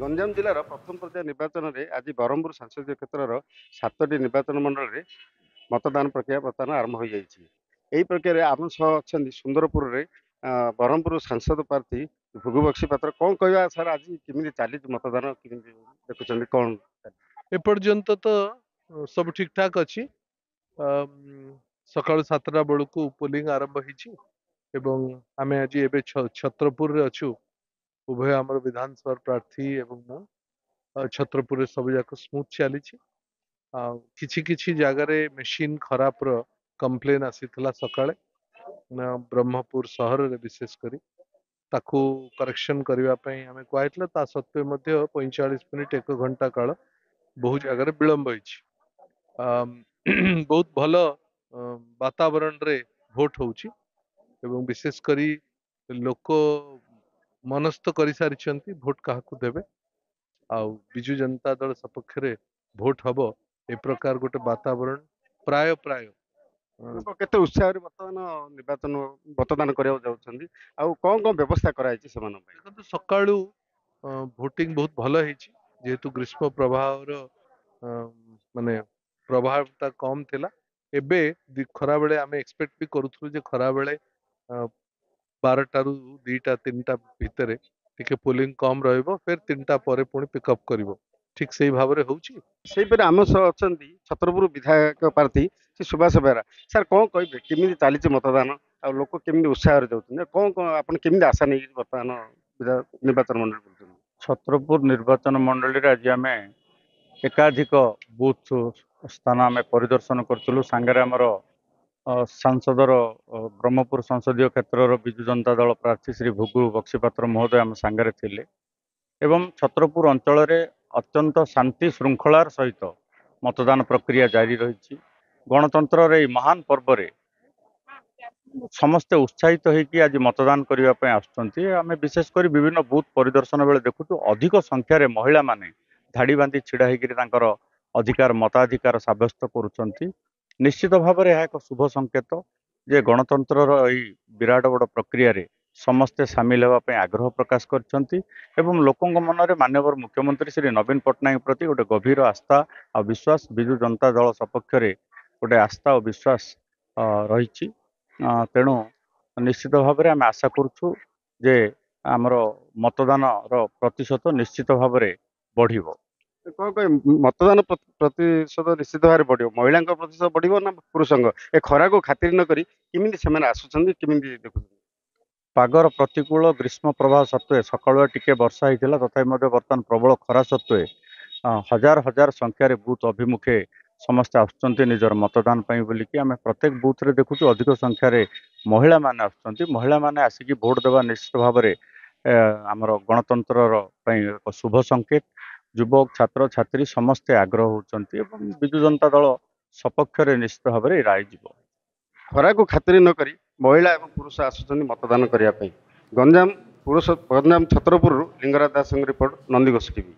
ଗଞ୍ଜାମ ଜିଲ୍ଲାର ପ୍ରଥମ ପର୍ଯ୍ୟାୟ ନିର୍ବାଚନରେ ଆଜି ବ୍ରହ୍ମପୁର ସଂସଦୀୟ କ୍ଷେତ୍ରର 7ଟି ନିର୍ବାଚନ ମଣ୍ଡଳୀରେ ମତଦାନ ପ୍ରକ୍ରିୟା ବର୍ତ୍ତମାନ ଆରମ୍ଭ ହୋଇଯାଇଛି। ଏହି ପ୍ରକ୍ରିୟାରେ ଆମ ସହ ଅଛନ୍ତି ସୁନ୍ଦରପୁରରେ ବ୍ରହ୍ମପୁର ସାଂସଦ ପ୍ରାର୍ଥୀ ଭୃଗୁ ବକ୍ସି ପାତ୍ର। କ'ଣ କହିବା ସାର୍, ଆଜି କେମିତି ଚାଲିଛି ମତଦାନ, କେମିତି ଦେଖୁଛନ୍ତି କ'ଣ? ଏପର୍ଯ୍ୟନ୍ତ ତ ସବୁ ଠିକ ଠାକ ଅଛି। ସକାଳୁ 7ଟା ବେଳକୁ ପୋଲିଂ ଆରମ୍ଭ ହେଇଛି ଏବଂ ଆମେ ଆଜି ଏବେ ଛତ୍ରପୁରରେ ଅଛୁ। ଉଭୟ ଆମର ବିଧାନସଭା ପ୍ରାର୍ଥୀ ଏବଂ ମୁଁ ଛତ୍ରପୁରରେ ସବୁ ଯାକ ସ୍ମୁଥ ଚାଲିଛି। କିଛି କିଛି ଜାଗାରେ ମେସିନ ଖରାପର କମ୍ପ୍ଲେନ ଆସିଥିଲା ସକାଳେ ବ୍ରହ୍ମପୁର ସହରରେ ବିଶେଷ କରି ତାକୁ କରେକ୍ସନ କରିବା ପାଇଁ ଆମେ କୁହାଯାଇଥିଲା। ତା ସତ୍ତ୍ୱେ ମଧ୍ୟ 45 ମିନିଟ 1 ଘଣ୍ଟା କାଳ ବହୁ ଜାଗାରେ ବିଳମ୍ବ ହେଇଛି। ବହୁତ ଭଲ ବାତାବରଣରେ ଭୋଟ ହଉଛି ଏବଂ ବିଶେଷ କରି ଲୋକ ମନସ୍ଥ କରିସାରିଛନ୍ତି ଭୋଟ କାହାକୁ ଦେବେ। ଆଉ ବିଜୁ ଜନତା ଦଳ ସପକ୍ଷରେ ଭୋଟ ହବ ଏ ପ୍ରକାର ଗୋଟେ ବାତାବରଣ ପ୍ରାୟ ଲୋକ କେତେ ଉତ୍ସାହରେ ବର୍ତ୍ତମାନ ନିର୍ବାଚନ ମତଦାନ କରିବାକୁ ଯାଉଛନ୍ତି, ଆଉ କ'ଣ କ'ଣ ବ୍ୟବସ୍ଥା କରାଯାଇଛି ସେମାନଙ୍କ ପାଇଁ? ଦେଖନ୍ତୁ, ସକାଳୁ ଭୋଟିଂ ବହୁତ ଭଲ ହେଇଛି। ଯେହେତୁ ଗ୍ରୀଷ୍ମ ପ୍ରବାହର ମାନେ ପ୍ରଭାବଟା କମ ଥିଲା। ଏବେ ଖରାବେଳେ ଆମେ ଏକ୍ସପେକ୍ଟ ବି କରୁଥିଲୁ ଯେ ଖରାବେଳେ 12ଟାରୁ 2ଟା 3ଟା ଭିତରେ ଟିକେ ପୋଲିଂ କମ ରହିବ, ଫେର 3ଟା ପରେ ପୁଣି ପିକଅପ୍ କରିବ। ଠିକ ସେଇ ଭାବରେ ହଉଛି। ସେହିପରି ଆମ ସହ ଅଛନ୍ତି ଛତ୍ରପୁର ବିଧାୟକ ପ୍ରାର୍ଥୀ ଶ୍ରୀ ସୁଭାଷ ବେହେରା। ସାର୍, କ'ଣ କହିବେ, କେମିତି ଚାଲିଛି ମତଦାନ, ଆଉ ଲୋକ କେମିତି ଉତ୍ସାହରେ ଯାଉଛନ୍ତି, କ'ଣ କ'ଣ ଆପଣ କେମିତି ଆଶା ନେଇକି ବର୍ତ୍ତମାନ ନିର୍ବାଚନ ମଣ୍ଡଳୀ କରୁଛନ୍ତି? ଛତ୍ରପୁର ନିର୍ବାଚନ ମଣ୍ଡଳୀରେ ଆଜି ଆମେ ଏକାଧିକ ବୁଥ ସ୍ଥାନ ଆମେ ପରିଦର୍ଶନ କରିଥିଲୁ। ସାଙ୍ଗରେ ଆମର ସାଂସଦର ବ୍ରହ୍ମପୁର ସଂସଦୀୟ କ୍ଷେତ୍ରର ବିଜୁ ଜନତା ଦଳ ପ୍ରାର୍ଥୀ ଶ୍ରୀ ଭୃଗୁ ବକ୍ସିପାତ୍ର ମହୋଦୟ ଆମ ସାଙ୍ଗରେ ଥିଲେ ଏବଂ ଛତ୍ରପୁର ଅଞ୍ଚଳରେ ଅତ୍ୟନ୍ତ ଶାନ୍ତି ଶୃଙ୍ଖଳାର ସହିତ ମତଦାନ ପ୍ରକ୍ରିୟା ଜାରି ରହିଛି। ଗଣତନ୍ତ୍ରର ଏହି ମହାନ ପର୍ବରେ ସମସ୍ତେ ଉତ୍ସାହିତ ହେଇକି ଆଜି ମତଦାନ କରିବା ପାଇଁ ଆସୁଛନ୍ତି। ଆମେ ବିଶେଷ କରି ବିଭିନ୍ନ ବୁଥ ପରିଦର୍ଶନ ବେଳେ ଦେଖୁଛୁ ଅଧିକ ସଂଖ୍ୟାରେ ମହିଳାମାନେ ଧାଡ଼ି ବାନ୍ଧି ଛିଡ଼ା ହେଇକିରି ତାଙ୍କର ମତାଧିକାର ସାବ୍ୟସ୍ତ କରୁଛନ୍ତି। ନିଶ୍ଚିତ ଭାବରେ ଏହା ଏକ ଶୁଭ ସଂକେତ ଯେ ଗଣତନ୍ତ୍ରର ଏହି ବିରାଟ ବଡ଼ ପ୍ରକ୍ରିୟାରେ ସମସ୍ତେ ସାମିଲ ହେବା ପାଇଁ ଆଗ୍ରହ ପ୍ରକାଶ କରିଛନ୍ତି ଏବଂ ଲୋକଙ୍କ ମନରେ ମାନ୍ୟବର ମୁଖ୍ୟମନ୍ତ୍ରୀ ଶ୍ରୀ ନବୀନ ପଟ୍ଟନାୟକ ପ୍ରତି ଗୋଟେ ଗଭୀର ଆସ୍ଥା ଆଉ ବିଶ୍ୱାସ, ବିଜୁ ଜନତା ଦଳ ସପକ୍ଷରେ ଗୋଟେ ଆସ୍ଥା ଓ ବିଶ୍ୱାସ ରହିଛି। ତେଣୁ ନିଶ୍ଚିତ ଭାବରେ ଆମେ ଆଶା କରୁଛୁ ଯେ ଆମର ମତଦାନର ପ୍ରତିଶତ ନିଶ୍ଚିତ ଭାବରେ ବଢ଼ିବ। କ'ଣ କହିବେ, ମତଦାନ ପ୍ରତିଶତ ନିଶ୍ଚିତ ଭାବରେ ବଢ଼ିବ? ମହିଳାଙ୍କ ପ୍ରତିଶତ ବଢ଼ିବ ନା ପୁରୁଷଙ୍କ? ଏ ଖରାକୁ ଖାତିର ନ କରି କେମିତି ସେମାନେ ଆସୁଛନ୍ତି, କେମିତି ଦେଖୁଛନ୍ତି? ପାଗର ପ୍ରତିକୂଳ ଗ୍ରୀଷ୍ମ ପ୍ରବାହ ସତ୍ତ୍ୱେ ସକାଳୁଆ ଟିକେ ବର୍ଷା ହେଇଥିଲା, ତଥାପି ମଧ୍ୟ ବର୍ତ୍ତମାନ ପ୍ରବଳ ଖରା ସତ୍ତ୍ୱେ ହଜାର ହଜାର ସଂଖ୍ୟାରେ ବୁଥ ଅଭିମୁଖେ ସମସ୍ତେ ଆସୁଛନ୍ତି ନିଜର ମତଦାନ ପାଇଁ ବୋଲିକି। ଆମେ ପ୍ରତ୍ୟେକ ବୁଥରେ ଦେଖୁଛୁ ଅଧିକ ସଂଖ୍ୟାରେ ମହିଳାମାନେ ଆସୁଛନ୍ତି। ମହିଳାମାନେ ଆସିକି ଭୋଟ ଦେବା ନିଶ୍ଚିତ ଭାବରେ ଆମର ଗଣତନ୍ତ୍ରର ପାଇଁ ଏକ ଶୁଭ ସଂକେତ। ଯୁବକ, ଛାତ୍ରଛାତ୍ରୀ ସମସ୍ତେ ଆଗ୍ରହ ହେଉଛନ୍ତି ଏବଂ ବିଜୁ ଜନତା ଦଳ ସପକ୍ଷରେ ନିଶ୍ଚିତ ଭାବରେ ରାୟ ଯିବ। ଖରାକୁ ଖାତିର ନ କରି ମହିଳା ଏବଂ ପୁରୁଷ ଆସୁଛନ୍ତି ମତଦାନ କରିବା ପାଇଁ। ଗଞ୍ଜାମ ଛତ୍ରପୁରରୁ ଲିଙ୍ଗରାଜ ଦାସଙ୍କ ରିପୋର୍ଟ, ନନ୍ଦିଘୋଷ ଟିଭି।